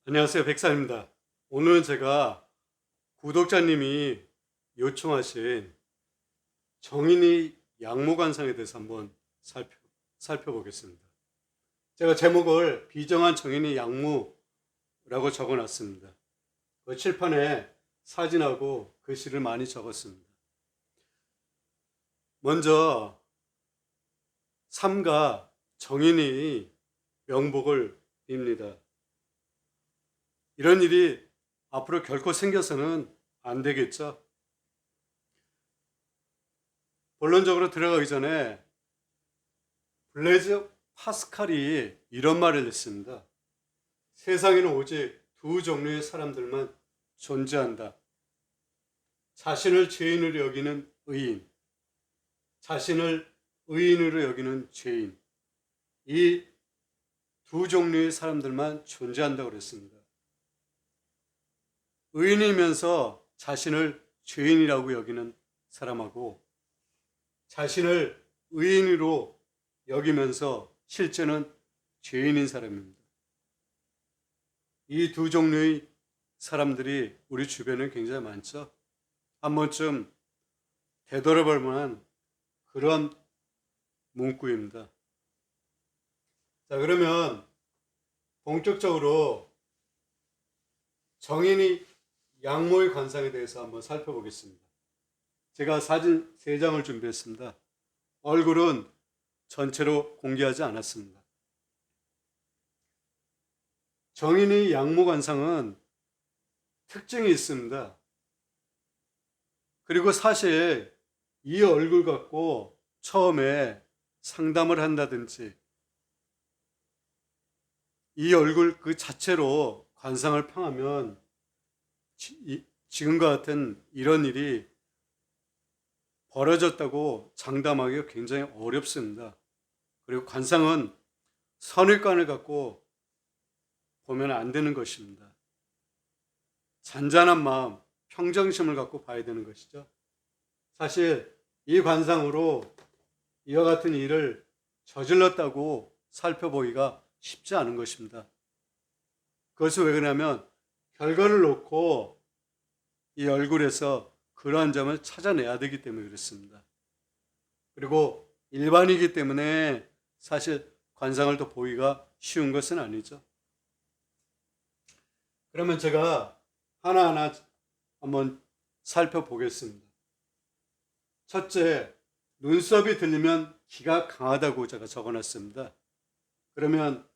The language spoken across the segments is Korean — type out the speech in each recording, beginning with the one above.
안녕하세요. 백사입니다. 오늘은 제가 구독자님이 요청하신 정인이 양모관상에 대해서 한번 살펴보겠습니다. 제가 제목을 비정한 정인이 양무라고 적어놨습니다. 그 칠판에 사진하고 글씨를 많이 적었습니다. 먼저 삼가 정인이 명복을 빕니다. 이런 일이 앞으로 결코 생겨서는 안 되겠죠. 본론적으로 들어가기 전에 블레즈 파스칼이 이런 말을 했습니다. 세상에는 오직 두 종류의 사람들만 존재한다. 자신을 죄인으로 여기는 의인, 자신을 의인으로 여기는 죄인. 이 두 종류의 사람들만 존재한다고 그랬습니다. 의인이면서 자신을 죄인이라고 여기는 사람하고 자신을 의인으로 여기면서 실제는 죄인인 사람입니다. 이 두 종류의 사람들이 우리 주변에 굉장히 많죠. 한 번쯤 되돌아볼 만한 그런 문구입니다. 자, 그러면 본격적으로 정인이 양모의 관상에 대해서 한번 살펴보겠습니다. 제가 사진 3장을 준비했습니다. 얼굴은 전체로 공개하지 않았습니다. 정인이 양모 관상은 특징이 있습니다. 그리고 사실 이 얼굴 갖고 처음에 상담을 한다든지 이 얼굴 그 자체로 관상을 평하면 지금과 같은 이런 일이 벌어졌다고 장담하기가 굉장히 어렵습니다. 그리고 관상은 선입관을 갖고 보면 안 되는 것입니다. 잔잔한 마음, 평정심을 갖고 봐야 되는 것이죠. 사실 이 관상으로 이와 같은 일을 저질렀다고 살펴보기가 쉽지 않은 것입니다. 그것이 왜 그러냐면 결과를 놓고 이 얼굴에서 그러한 점을 찾아내야 되기 때문에 그렇습니다. 그리고 일반이기 때문에 사실 관상을 더 보기가 쉬운 것은 아니죠. 그러면 제가 하나하나 한번 살펴보겠습니다. 첫째, 눈썹이 들리면 기가 강하다고 제가 적어놨습니다. 그러면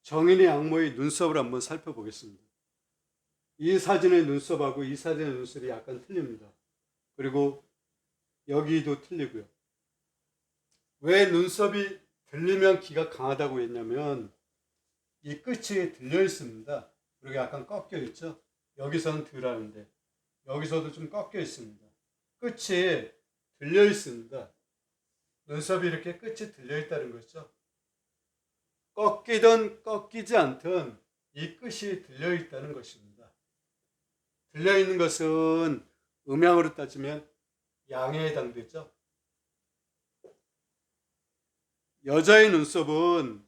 정인의 양모의 눈썹을 한번 살펴보겠습니다. 이 사진의 눈썹하고 이 사진의 눈썹이 약간 틀립니다. 그리고 여기도 틀리고요. 왜 눈썹이 들리면 기가 강하다고 했냐면 이 끝이 들려 있습니다. 그리고 약간 꺾여 있죠. 여기서는 덜 하는데 여기서도 좀 꺾여 있습니다. 끝이 들려 있습니다. 눈썹이 이렇게 끝이 들려 있다는 거죠. 꺾이든 꺾이지 않든 이 끝이 들려 있다는 것입니다. 들려 있는 것은 음양으로 따지면 양에 해당되죠. 여자의 눈썹은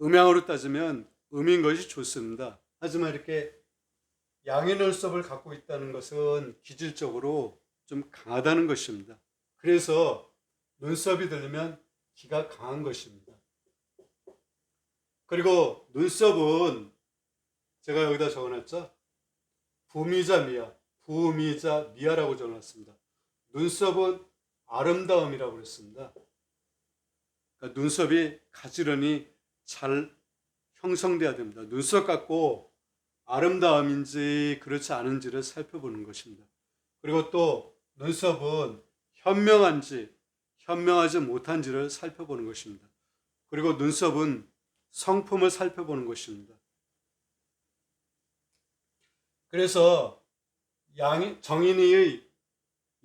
음양으로 따지면 음인 것이 좋습니다. 하지만 이렇게 양의 눈썹을 갖고 있다는 것은 기질적으로 좀 강하다는 것입니다. 그래서 눈썹이 들리면 기가 강한 것입니다. 그리고 눈썹은 제가 여기다 적어놨죠. 부미자 미야, 부미자 미야라고 적어놨습니다. 눈썹은 아름다움이라고 그랬습니다. 그러니까 눈썹이 가지런히 잘 형성돼야 됩니다. 눈썹 갖고 아름다움인지 그렇지 않은지를 살펴보는 것입니다. 그리고 또 눈썹은 현명한지 현명하지 못한지를 살펴보는 것입니다. 그리고 눈썹은 성품을 살펴보는 것입니다. 그래서 정인이의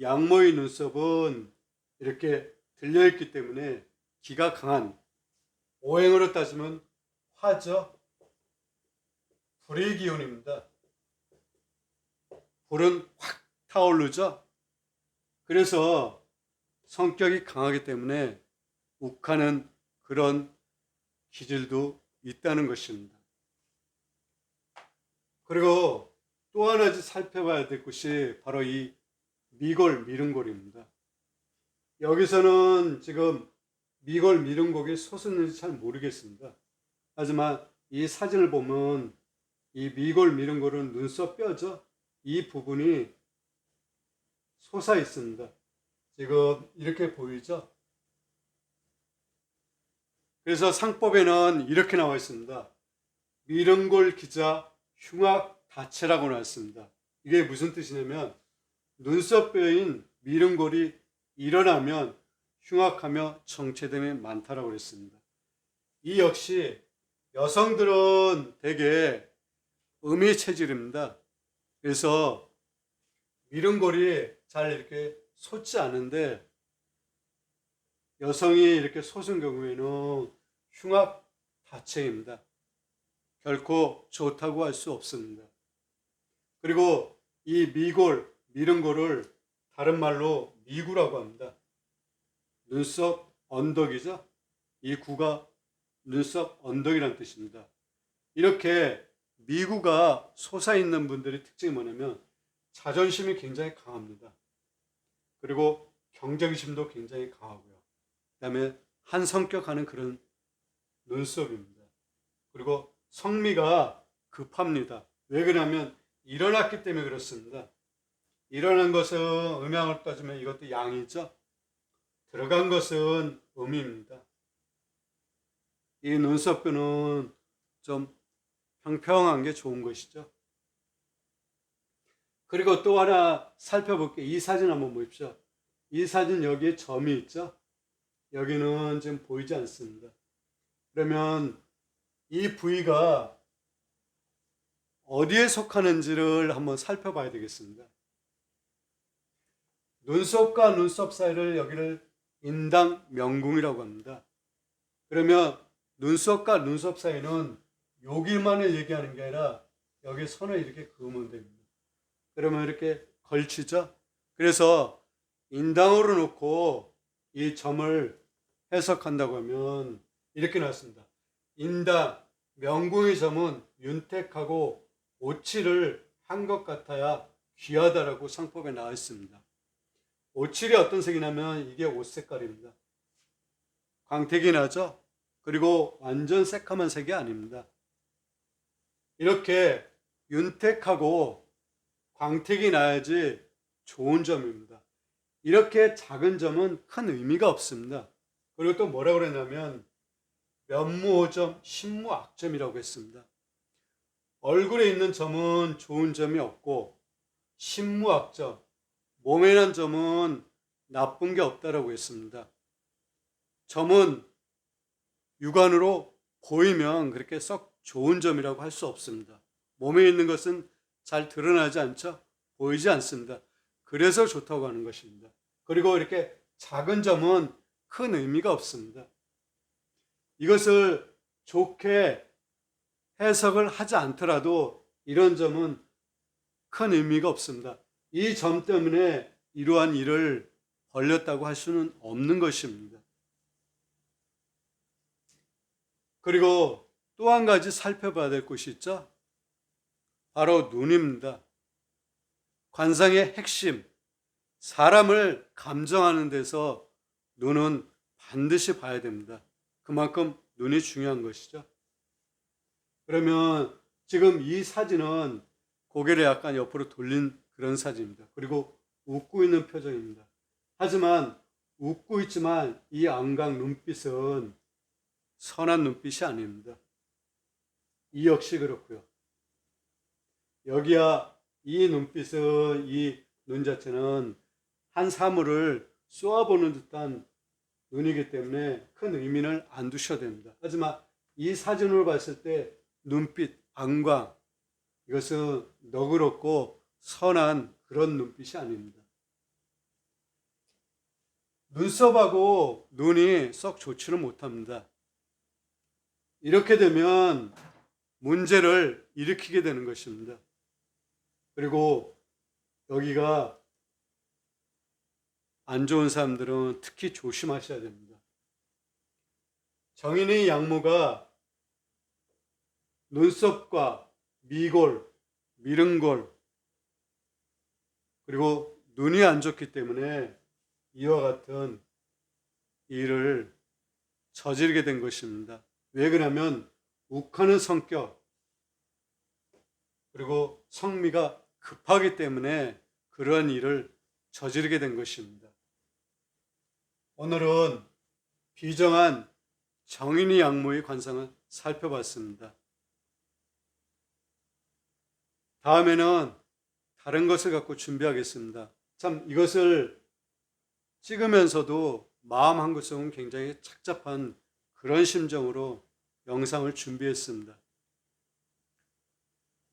양모의 눈썹은 이렇게 들려있기 때문에 기가 강한, 오행으로 따지면 화죠. 불의 기운입니다. 불은 확 타오르죠. 그래서 성격이 강하기 때문에 욱하는 그런 기질도 있다는 것입니다. 그리고 또 하나 살펴봐야 될 것이 바로 이 미골 미름골입니다. 여기서는 지금 미골 미름골이 솟았는지 잘 모르겠습니다. 하지만 이 사진을 보면 이 미골 미름골은 눈썹 뼈죠. 이 부분이 솟아 있습니다. 지금 이렇게 보이죠? 그래서 상법에는 이렇게 나와 있습니다. 미름골 기자 흉악 다체라고 나왔습니다. 이게 무슨 뜻이냐면 눈썹 뼈인 미름골이 일어나면 흉악하며 정체됨이 많다라고 그랬습니다. 이 역시 여성들은 대개 음이 체질입니다. 그래서 미름골이 잘 이렇게 솟지 않은데 여성이 이렇게 솟은 경우에는 흉악 다체입니다. 결코 좋다고 할 수 없습니다. 그리고 이 미골, 미름골을 다른 말로 미구라고 합니다. 눈썹 언덕이죠. 이 구가 눈썹 언덕이라는 뜻입니다. 이렇게 미구가 솟아있는 분들의 특징이 뭐냐면 자존심이 굉장히 강합니다. 그리고 경쟁심도 굉장히 강하고요. 그 다음에 한 성격하는 그런 눈썹입니다. 그리고 성미가 급합니다. 왜 그러냐면 일어났기 때문에 그렇습니다. 일어난 것은 음양을 따지면 이것도 양이죠. 들어간 것은 음입니다. 이 눈썹뼈는 좀 평평한 게 좋은 것이죠. 그리고 또 하나 살펴볼게요. 이 사진 한번 보십시오. 이 사진 여기에 점이 있죠. 여기는 지금 보이지 않습니다. 그러면 이 부위가 어디에 속하는지를 한번 살펴봐야 되겠습니다. 눈썹과 눈썹 사이를 여기를 인당 명궁이라고 합니다. 그러면 눈썹과 눈썹 사이는 여기만을 얘기하는 게 아니라 여기 선을 이렇게 그으면 됩니다. 그러면 이렇게 걸치죠. 그래서 인당으로 놓고 이 점을 해석한다고 하면 이렇게 나왔습니다. 인당, 명궁의 점은 윤택하고 오칠을 한 것 같아야 귀하다라고 상법에 나와 있습니다. 오칠이 어떤 색이냐면 이게 옷 색깔입니다. 광택이 나죠? 그리고 완전 새카만 색이 아닙니다. 이렇게 윤택하고 광택이 나야지 좋은 점입니다. 이렇게 작은 점은 큰 의미가 없습니다. 그리고 또 뭐라고 그랬냐면 면무오점, 신무악점이라고 했습니다. 얼굴에 있는 점은 좋은 점이 없고 신무악점, 몸에 있는 점은 나쁜 게 없다라고 했습니다. 점은 육안으로 보이면 그렇게 썩 좋은 점이라고 할 수 없습니다. 몸에 있는 것은 잘 드러나지 않죠? 보이지 않습니다. 그래서 좋다고 하는 것입니다. 그리고 이렇게 작은 점은 큰 의미가 없습니다. 이것을 좋게 해석을 하지 않더라도 이런 점은 큰 의미가 없습니다. 이 점 때문에 이러한 일을 벌렸다고 할 수는 없는 것입니다. 그리고 또 한 가지 살펴봐야 될 것이 있죠. 바로 눈입니다. 관상의 핵심, 사람을 감정하는 데서 눈은 반드시 봐야 됩니다. 그만큼 눈이 중요한 것이죠. 그러면 지금 이 사진은 고개를 약간 옆으로 돌린 그런 사진입니다. 그리고 웃고 있는 표정입니다. 하지만 웃고 있지만 이 안강 눈빛은 선한 눈빛이 아닙니다. 이 역시 그렇고요. 여기야 이 눈빛은 이 눈 자체는 한 사물을 쏘아보는 듯한 눈이기 때문에 큰 의미를 안 두셔도 됩니다. 하지만 이 사진을 봤을 때 눈빛, 안광 이것은 너그럽고 선한 그런 눈빛이 아닙니다. 눈썹하고 눈이 썩 좋지는 못합니다. 이렇게 되면 문제를 일으키게 되는 것입니다. 그리고 여기가 안 좋은 사람들은 특히 조심하셔야 됩니다. 정인의 양모가 눈썹과 미골, 미릉골, 그리고 눈이 안 좋기 때문에 이와 같은 일을 저지르게 된 것입니다. 왜 그러냐면 욱하는 성격, 그리고 성미가 급하기 때문에 그러한 일을 저지르게 된 것입니다. 오늘은 비정한 정인이 양모의 관상을 살펴봤습니다. 다음에는 다른 것을 갖고 준비하겠습니다. 참 이것을 찍으면서도 마음 한구석은 굉장히 착잡한 그런 심정으로 영상을 준비했습니다.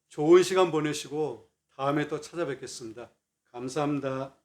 좋은 시간 보내시고 다음에 또 찾아뵙겠습니다. 감사합니다.